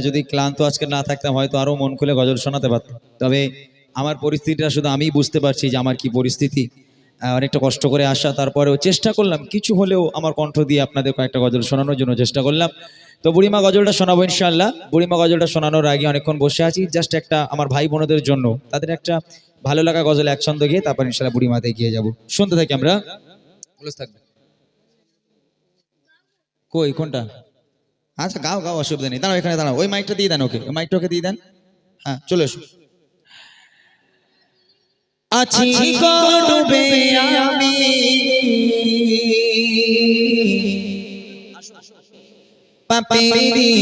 যদি ক্লান্ত আজকে না থাকতাম হয়তো আরো মন খুলে গজল শোনাতে পারতাম। তবে আমার পরিস্থিতিটা শুধু আমিই বুঝতে পারছি যে আমার কি পরিস্থিতি। অনেকটা কষ্ট করে আসা, তারপরেও চেষ্টা করলাম কিছু হলেও আমার কণ্ঠ দিয়ে আপনাদের কয়েকটা গজল শোনানোর জন্য চেষ্টা করলাম। তো বুড়িমা গজলটা শোনাবো ইনশাআল্লাহ। বুড়িমা গজলটা শোনানোর আগে অনেকক্ষণ বসে আছি জাস্ট একটা আমার ভাই বোনদের জন্য, তাদের একটা ভালো লাগা গজল এক ছন্দ গিয়ে তারপর ইনশাআল্লাহ বুড়িমাতে এগিয়ে যাবো। শুনতে থাকি আমরা। থাকবে কই কোনটা? আচ্ছা গাও গাও, অসুবিধা নেই, দাঁড়াও এখানে দাঁড়াও, ওই মাইকটা দিয়ে দেন, ওকে ওই মাইকটা ওকে দিয়ে দেন। হ্যাঁ চলে এসো। আছি ডুবে আমি পাপেরি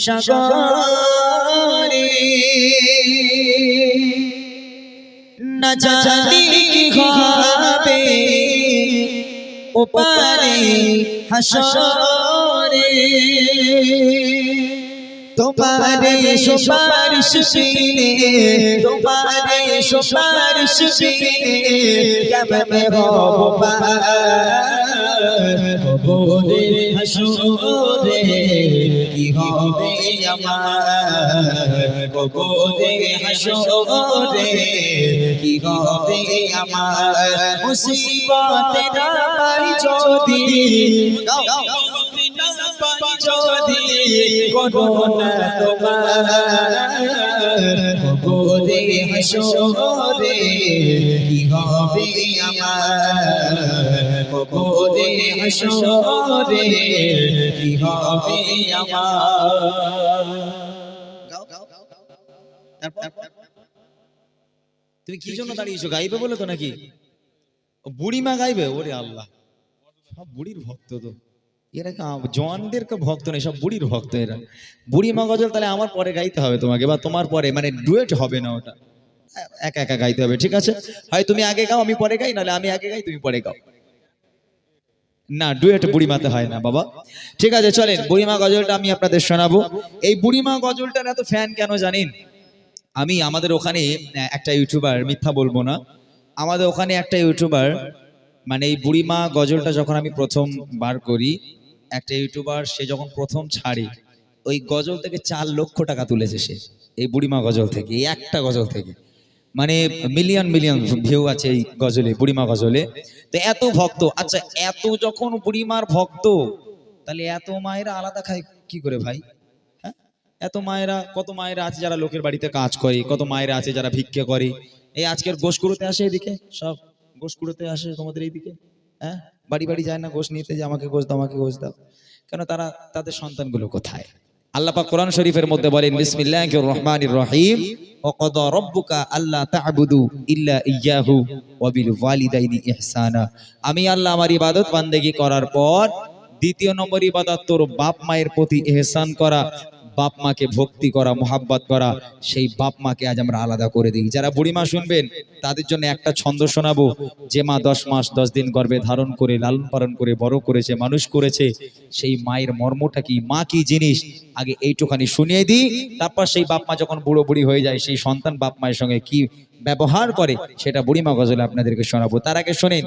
সাগরে, না জানি কি হবে ওপারে হাসরে, তোমারে সুপারিশ পেলে, তোমারে সুপারিশ পেলে কেমনে হব কবরে হাসরে, কি হবে আমার কবরে হাসরে, কি হবে আমার মুসিবতে না পাই যদি, যদি করোনা তোমার কবরে হাসরে, কি হবে আমার কবরে হাসরে, কি হবে আমার। তুমি কি জন্য দাঁড়িয়েছো? গাইবে বলে তো নাকি? বুড়িমা গাইবে? ওরে আল্লাহ, সব বুড়ির ভক্ত তো এরা, জওয়ানদেরকে ভক্ত নেই, সব বুড়ির ভক্ত এরা। বুড়িমা গজল তাহলে আমার পরে গাইতে হবে তোমাকে, বা তোমার পরে, মানে ডুয়েট হবে না, ওটা একা একা গাইতে হবে, ঠিক আছে? হয় তুমি আগে গাও আমি পরে গাই, নাহলে আমি আগে গাই তুমি পরে গাও। না ডুয়েট বুড়িমাতে হয় না বাবা। ঠিক আছে চলেন বুড়িমা গজলটা আমি আপনাদের শোনাবো। এই বুড়িমা গজলটার এত ফ্যান কেন জানেন? আমি আমাদের ওখানে একটা ইউটিউবার, মিথ্যা বলবো না, আমাদের ওখানে একটা ইউটিউবার, মানে এই বুড়িমা গজলটা যখন আমি প্রথম বার করি, একটা ইউটিউবার সে যখন প্রথম ছাড়ে ওই গজল থেকে 4 লক্ষ টাকা তুলেছে সে, এই বুড়িমা গজল থেকে, এই একটা গজল থেকে। মানে মিলিয়ন মিলিয়ন ভিউ আছে এই গজলে, বুড়িমা গজলে। তো এত ভক্ত, আচ্ছা এত যখন বুড়িমার ভক্ত, তাহলে এত মায়েরা আলাদা খায় কি করে ভাই? হ্যাঁ, এত মায়েরা, কত মায়েরা আছে যারা লোকের বাড়িতে কাজ করে, কত মায়েরা আছে যারা ভিক্ষা করে। এই আজকের গোশ কুড়োতে আসে এদিকে, সব গোশ কুড়োতে আসে তোমাদের এইদিকে, হ্যাঁ বাড়ি বাড়ি যায় না গোশ নিতে, যে আমাকে গোশ দাও আমাকে গোশ দাও, কেন তারা, তাদের সন্তানগুলো কোথায়? আল্লাহ পাক কোরআন শরীফের মধ্যে বলেন বিসমিল্লাহির রহমানির রহিম, ওয়াকাদা রাব্বুকা আল্লা তা'বুদু ইল্লা ইয়্যাহু ওয়া বিল ওয়ালিদাইনি ইহসানা। আমি আল্লাহ আমার ইবাদত বান্দেগি করার পর দ্বিতীয় নম্বর ইবাদত তোর বাপ মায়ের প্রতি ইহসান করা, বাপ মাকে ভক্তি করা, মোহাব্বত করা। সেই বাপ মাকে আজ আমরা আলাদা করে দিই। যারা বুড়িমা শুনবেন তাদের জন্য একটা ছন্দ শোনাবো, যে মা 10 মাস 10 দিন গর্ভে ধারণ করে লালন পালন করে বড় করেছে, মানুষ করেছে, সেই মায়ের মর্মটা কি, মা কি জিনিস, আগে এইটুখানি শুনিয়ে দিই। তারপর সেই বাপ মা যখন বুড়ো বুড়ি হয়ে যায়, সেই সন্তান বাপ মায়ের সঙ্গে কি ব্যবহার করে, সেটা বুড়িমা গজলে আপনাদেরকে শোনাবো। তার আগে শোনেন,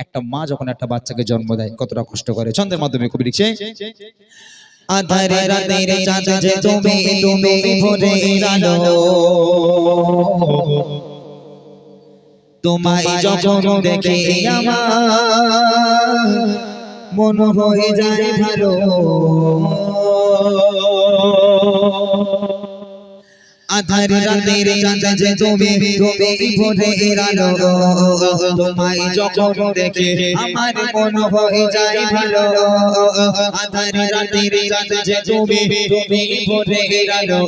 একটা মা যখন একটা বাচ্চাকে জন্ম দেয় কতটা কষ্ট করে। ছন্দের মাধ্যমে কবি লিখছে, আধারে রাতের চাঁদ যে তুমি, তুমি ভোরের আলো, তোমায় যখন দেখে আমার মন হয়ে যায় ভালো। আধারে রাতের চাঁদ যে তুমি, তুমি ভোরের আলো, তোমায় যখন দেখে আমার মন হয়ে যায় ভালো। আধারে রাতের চাঁদ যে তুমি, তুমি ভোরের আলো,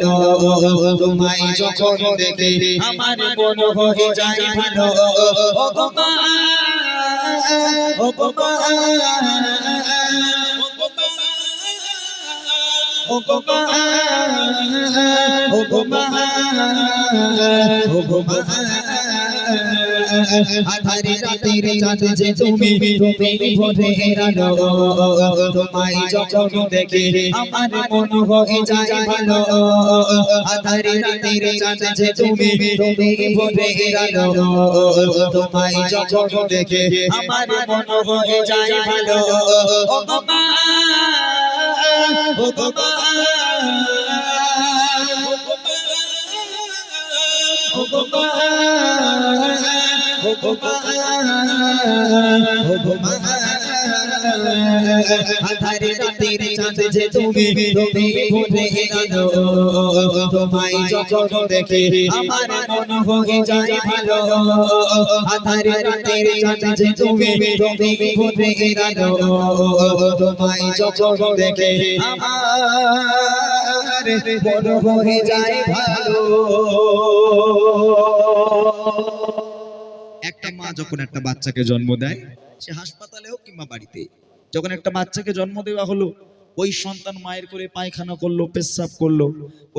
তোমায় যখন দেখে আমার মন হয়ে যায় ভালো। ও গো মা, ও গো মা, ও গো মা, ও গো মা, ও গো মা। আধারে রাতের চাঁদ যে তুমি, তুমি ভোরের আলো, তোমায় যখন দেখে আমার মন হয়ে যায় ভালো। আধারে রাতের চাঁদ যে তুমি, তুমি ভোরের আলো, তোমায় যখন দেখে আমার মন হয়ে যায় ভালো। ও গো মা, ও গো মা, আধারে রাতের চাঁদ যে তুমি ভরে গেলো তোমায় যখন দেখে আমার মন হয়ে যায় ভালো আধারে রাতের চাঁদ যে তুমি ভরে গেলো তোমায় যখন দেখে আমার মন হয়ে যায় ভালো। একটা মা যখন একটা বাচ্চাকে জন্ম দেয়, সে হাসপাতালে হোক কিংবা বাড়িতে, যখন একটা বাচ্চাকে জন্ম দেওয়া হলো, ওই সন্তান মায়ের করে পায়খানা করলো, পেশাব করলো,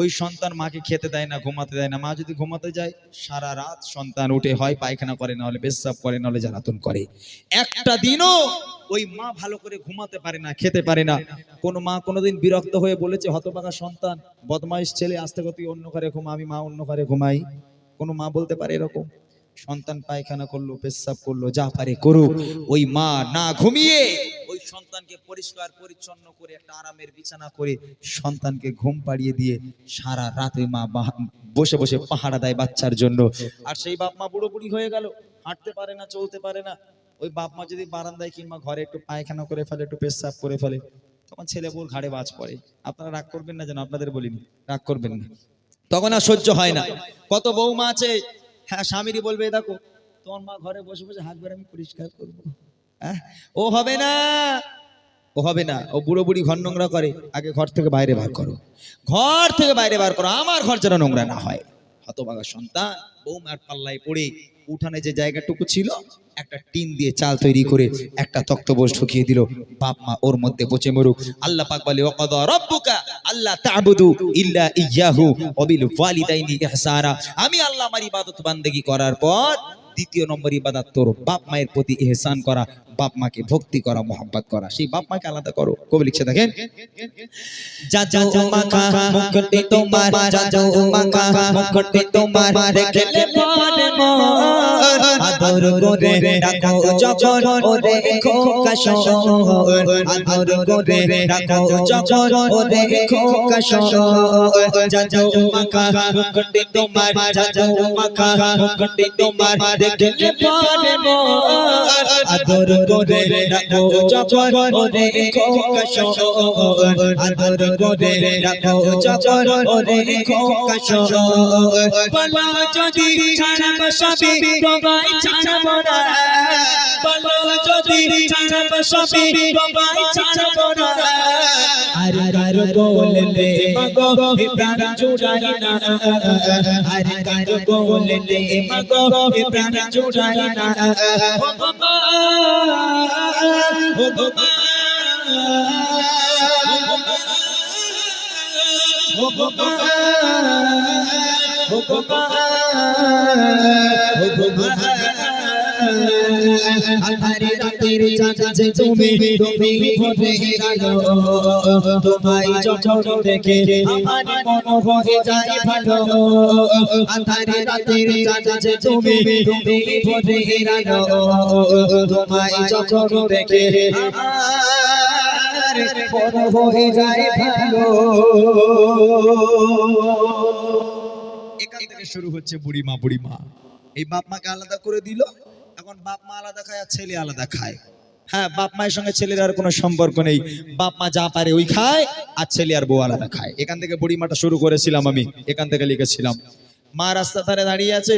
ওই সন্তান মাকে খেতে দেয় না, ঘুমাতে দেয় না। মা যদি ঘুমাতে যায়, সারা রাত সন্তান উঠে হয় পায়খানা করে, না হলে পেশাব করে, না হলে জ্বালাতন করে। একটা দিনও ওই মা ভালো করে ঘুমাতে পারে না, খেতে পারে না। কোন মা কোনোদিন বিরক্ত হয়ে বলেছে, হতভাগা সন্তান, বদমাইশ ছেলে, আস্তে করে তুই অন্য ঘরে ঘুমা, আমি মা অন্য ঘরে ঘুমাই? কোনো মা বলতে পারে এরকম? সন্তান পায়খানা করলো, পেশাব করলো, যা পারে করুক, ওই মা না ঘুমিয়ে ওই সন্তানকে পরিষ্কার পরিচ্ছন্ন করে একটা আরামের বিছানা করে সন্তানকে ঘুম পাড়িয়ে দিয়ে সারা রাত ওই মা বসে বসে পাহারা দেয় বাচ্চার জন্য। আর সেই বাপ মা বুড়ো বুড়ি হয়ে গেল, হাঁটতে পারে না, চলতে পারে না। ওই বাপ মা যদি বারান্দায় কিংবা ঘরে একটু পায়খানা করে ফেলে, একটু পেশাব করে ফেলে, তখন ছেলে বউর ঘাড়ে বাজ পড়ে। আপনারা রাগ করবেন না যেন, আপনাদের বলিনি, রাগ করবেন না। তখন আর সহ্য হয় না। কত বৌমা আছে, হ্যাঁ, স্বামীরই বলবে, দেখো তোমার মা ঘরে বসে বসে হাত বের আমি পরিষ্কার করবো, হ্যাঁ, ও হবে না, ও হবে না, ও বুড়ো বুড়ি ঘর নোংরা করে, আগে ঘর থেকে বাইরে বার করো, ঘর থেকে বাইরে বার করো, আমার ঘর যেন নোংরা না হয়। হতভাগা সন্তান বৌমার পাল্লায় পড়ে উঠানে যে জায়গাটুকু ছিল একটা টিন দিয়ে চাল তৈরি করে একটা তক্তপোষ ঢুকিয়ে দিল, বাপ মা ওর মধ্যে পচে মরুক। আল্লাহ পাক বলে, ওয়াকাদা রাব্বুকা আল্লা তা'বুদু ইল্লা ইয়্যাহু ওয়া বিল ওয়ালিদাইনি ইহসানা। আমি আল্লাহ আমার ইবাদত বান্দেগি করার পর দ্বিতীয় নম্বর ইবাদত তোর বাপ মায়ের প্রতি ইহসান করা, বাপ মাকে ভক্তি করা, মোহাব্বত করা। সেই বাপ মাকে আলাদা করো। কবি লিখছে দেখেন, যাজো মাকা মুকুটে তোমার, যাজো মাকা মুকুটে তোমার, দেখলে পরে মোর আদর করে রাখো যখন ওরে খোকা শোর, আদর করে রাখো যখন ওরে খোকা শোর। যাজো মাকা মুকুটে তোমার, যাজো মাকা মুকুটে তোমার, দেখলে পরে মোর আদর করে রাখো যখন ওরে খোকা শোর, আদর করে রাখো যখন ওরে খোকা শোর। বলো যদি ছাড়ব সবই তোমায় ছাড়ব না, বলো যদি ছাড়ব সবই তোমায় ছাড়ব না। আর কার বললে মাগো প্রাণ জুড়াই না, আর কার বললে মাগো প্রাণ জুড়াই না। ও বাবা, ও বাবা, ও বাবা, ও বাবা, ও বাবা। আধারে রাতের চাঁদ যে তুমি ভরে গেলো তোমায় যখন দেখে আমার মন হয়ে যায় ভালো। আধারে রাতের চাঁদ যে তুমি ভরে গেলো তোমায় যখন দেখে আমার মন হয়ে যায় ভালো। এখান থেকে শুরু হচ্ছে বুড়িমা। বুড়িমা এই বাপ মাকে আলাদা করে দিল। এখন বাপ মা আলাদা খায় আর ছেলে আলাদা খায়। হ্যাঁ, বাপ মায়ের সঙ্গে ছেলের আর কোনো সম্পর্ক নেই। বাপ মা যা পারে ওই খায়, আর ছেলে আর বউ আলাদা খায়। এখান থেকে বুড়িমাটা শুরু করেছিলাম আমি, এখান থেকে লিখেছিলাম। মা রাস্তা ধারে দাঁড়িয়ে আছে,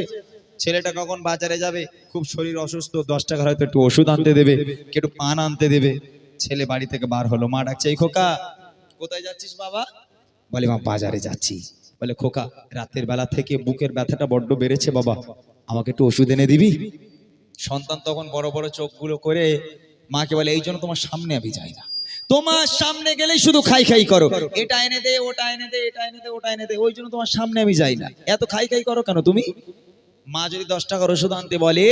ছেলেটা কখন বাজারে যাবে, খুব শরীর অসুস্থ, 10 টাকার হয়তো একটু ওষুধ আনতে দেবে, একটু পান আনতে দেবে। ছেলে বাড়ি থেকে বার হলো, মা ডাকছে, এই খোকা কোথায় যাচ্ছিস বাবা? বলে, মা বাজারে যাচ্ছি। বলে, খোকা রাতের বেলা থেকে বুকের ব্যথাটা বড্ড বেড়েছে বাবা, আমাকে একটু ওষুধ এনে দিবি? সন্তান তখন বড় বড় চোখগুলো করে মাকে বলে, এই জন্য তোমার সামনে আমি যাই না, তোমার সামনে গেলেই শুধু খাই খাই করো, এটা এনে দে, ওটা এনে দে, এটা এনে দে, ওটা এনে দে, ওই জন্য তোমার সামনে আমি যাই না। এত খাই খাই করো কেন তুমি? মা যদি 10 টাকার ওষুধ আনতে বলে,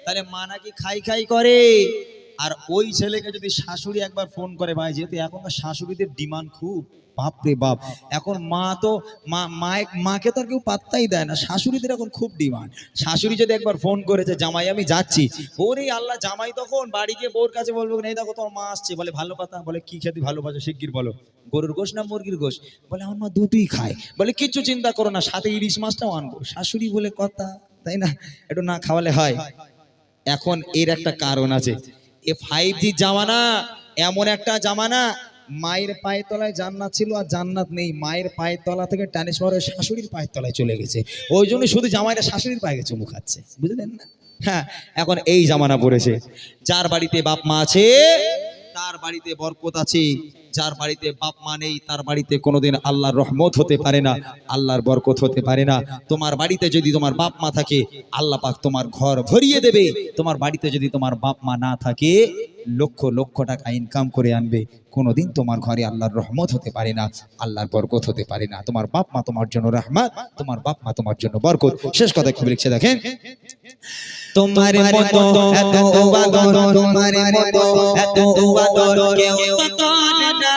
তাহলে মা নাকি খাই খাই করে, আর ওই ছেলেকে যদি শাশুড়ি একবার ফোন করে, ভাই যেহেতু এখনকার শাশুড়িদের ডিমান্ড খুব, বাপ রে বাপ, এখন মা তো মাকে তো আর কেউ পাত্তাই দেয় না, শাশুড়িদের এখন খুব ডিমান্ড। শাশুড়ি যদি একবার ফোন করেছে, জামাই আমি যাচ্ছি, ওরে আল্লাহ, জামাই তখন বাড়ি গিয়ে বউর কাছে বলবো, এই দেখো তোমার মা আসছে, বলে ভালো কথা, বলে কি খেতে ভালোবাসো শিগগির বলো, গরুর গোশ না মুরগির গোশ, বলে আমার মা দুটোই খায়, বলে কিচ্ছু চিন্তা করো না, সাথে ইলিশ মাছটাও আনবো। শাশুড়ি বলে কথা, তাই না, একটু না খাওয়ালে হয়। এখন এর একটা কারণ আছে, এ 5G জামানা, এমন একটা জামানা, মায়ের পায়ের তলায় জান্নাত ছিল আর জান্নাত নেই, মায়ের পায়ের তলা থেকে ট্রান্সফার হয়ে শাশুড়ির পায়ের তলায় চলে গেছে, ওই জন্য শুধু জামাইরা শাশুড়ির পায়ে চুমু খাচ্ছে, বুঝলেন না? হ্যাঁ, এখন এই জামানা পড়েছে, যার বাড়িতে বাপ মা আছে তার বাড়িতে বরকত আছে, যার বাড়িতে বাপ মা নেই তার বাড়িতে কোনোদিন আল্লাহর রহমত হতে পারে না, আল্লাহর বরকত হতে পারে না। তোমার বাড়িতে যদি তোমার বাপ মা থাকে, আল্লাহ পাক তোমার ঘর ভরিয়ে দেবে। তোমার বাড়িতে যদি তোমার বাপ মা না থাকে, লক্ষ লক্ষ টাকা ইনকাম করে আনবে, কোনোদিন তোমার ঘরে আল্লাহর রহমত হতে পারে না, আল্লাহর বরকত হতে পারে না। তোমার বাপ মা তোমার জন্য রহমত, তোমার বাপ মা তোমার জন্য বরকত। শেষ কথা কি লিখছে দেখেন, তোমার মতো এত আদর, তোমার মতো এত আদর কেউ তো করে না,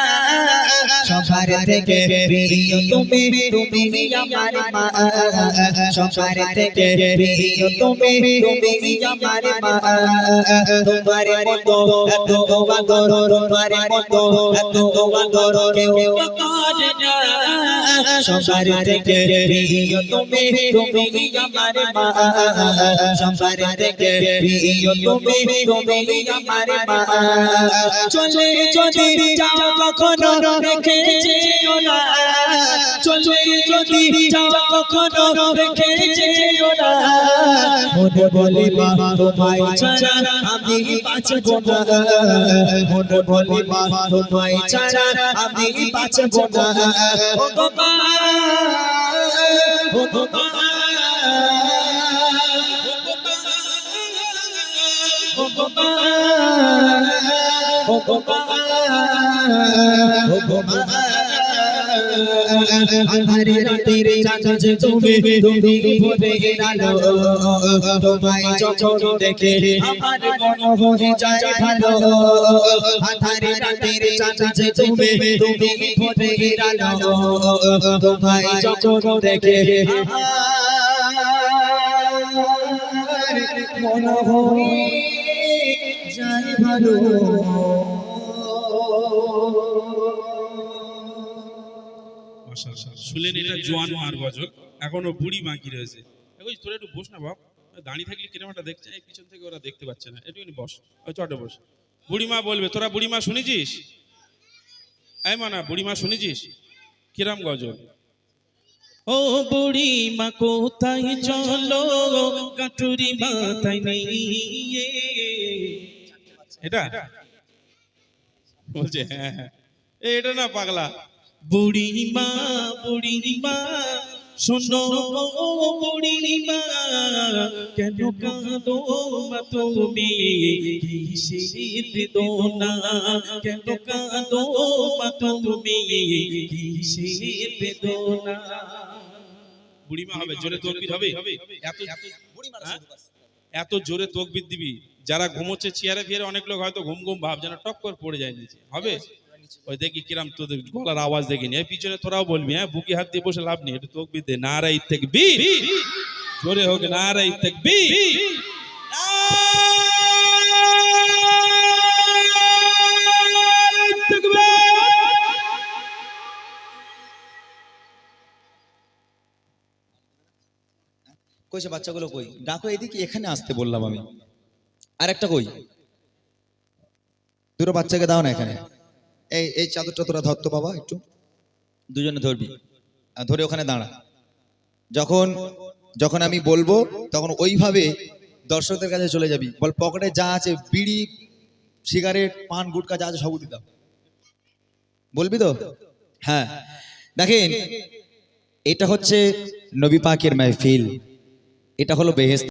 সবার থেকে প্রিয় তুমি, তুমি আমার মা, সবার থেকে প্রিয় তুমি, তুমি আমার মা। তোমার মতো এত আদর, তোমার মতো এত আদর কেউ তো করে না, সবার থেকে প্রিয় তুমি, তুমি আমার মা, সবার থেকে প্রিয় তুমি, তুমি আমার মা। চলে যদি যাও কখনো রেখে যেও না, চলে যদি যাও কখনো রেখে যেও না, মনে বলি মা তোমায় ছাড়া আমি বাঁচব না, মনে বলি মা তোমায় ছাড়া আমি বাঁচব না। ও গো মা, ও গো মা, ও গো মা, ও গো মা, ও গো মা। আঁধারে রাতের চাঁদ যে তুমি, তুমি ভোরের আলো, তোমায় যখন দেখে আমার মন হয়ে যায় ভালো। আঁধারে রাতের চাঁদ যে তুমি, তুমি ভোরের আলো, তোমায় যখন দেখে আমার মন হয়ে যায় ভালো। শুনলেন, এটা জোয়ান মার গজল, এখনো বুড়ি বাকি রয়েছে। ওই তোরা একটু বস না বাপ, দাঁড়িয়ে থাকলে কিরম একটা দেখছে, এই পিছন থেকে ওরা দেখতে পাচ্ছে না, একটুখানি বস, ওই চটে বস। বুড়িমা বলবে, তোরা বুড়িমা শুনেছিস? এই মানা, বুড়িমা শুনেছিস কিরাম গজল? ও বুড়ি মা কোথায় চলো, কাটুরি মাথায় নিয়ে, এটা বলছে হ্যাঁ হ্যাঁ, এটা না পাগলা। বুড়িমা বুড়িমা শোনো, বুড়িমা কেন কাঁদো মা তুমি, কিসের বেদনা, কেন কাঁদো মা তুমি, কিসের বেদনা। বুড়িমা হবে, জোরে তকবীর হবে, এত হ্যাঁ? এত জোরে তকবীর দিবি, যারা ঘুমোচ্ছে চেয়ারে ফিয়ারে, অনেক লোক হয়তো ঘুম ঘুম ভাব, যেন টক করে পড়ে যায় নিচে, হবে? ওই দেখি কিরাম তোদের গলার আওয়াজ দেখিনি, এই পিছনে তোরাও বলবি, হ্যাঁ বুকে হাত দিয়ে বসে লাভ নেই, একটু তকবীর দে, নারায়ে তাকবীর, জোরে হোক নারায়ে তাকবীর। নারায়ে তাকবীর। কইছে বাচ্চাগুলো কই, ডাকো এদিকে, এখানে আসতে বললাম আমি। আর একটা কই, দুটো বাচ্চাকে দাও না এখানে, এই এই চাদরটা তোরা ধর তো বাবা, একটু দুজনে ধরবি, ধরে ওখানে দাঁড়া। যখন যখন আমি বলবো তখন ওইভাবে দর্শকদের কাছে চলে যাবি, বল পকেটে যা আছে, বিড়ি সিগারেট পান গুটকা যা আছে সব দিয়ে দাও, বলবি তো? হ্যাঁ, দেখেন এটা হচ্ছে নবী পাকের মাহফিল, এটা হলো বেহেশত।